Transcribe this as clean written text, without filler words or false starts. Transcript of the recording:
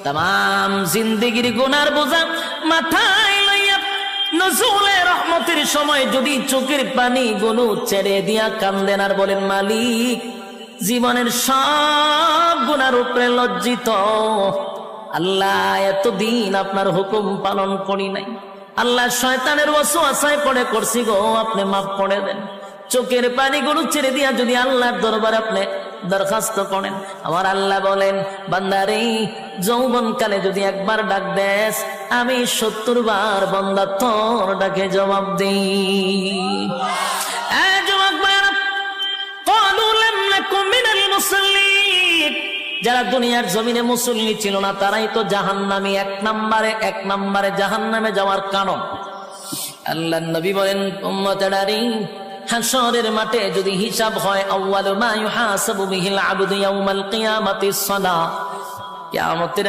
তাম জিন্দেগির গুনার বোঝা মাথায় লইয়া নজুলে রহমতের সময় যদি চোখের পানি গুলো ছেড়ে দিয়া কান্দেন আর বলেন, মালিক জীবনের সব গুনার উপরে লজ্জিত আল্লাহ, এতদিন আপনার হুকুম পালন করি নাই, আল্লাহ শয়তানের ওয়াসওয়াসায় পড়ে করছি গো, আপনি মাফ করে দেন। চোখের পানিগুলো ছেড়ে দিয়া যদি আল্লাহর দরবারে আপনি দরখাস্ত করেন, আমার আল্লাহ বলেন, বান্দারে যৌবনকালে যদি একবার ডাক দেস, আমি 70 বার বান্দা তোর ডাকে জবাব দিই। যারা দুনিয়ার জমিনে মুসল্লি ছিল না তারাই তো জাহান্নামী, এক নম্বরে জাহান্নামে যাওয়ার কারণ। আল্লাহর নবী বলেন, উম্মতেরারে হাশরের মাঠে যদি হিসাব হয়, আউয়ালু মা ইউহাসাবু বিহিল আবদু ইয়াউমাল কিয়ামাতিস সালাহ, কিয়ামতের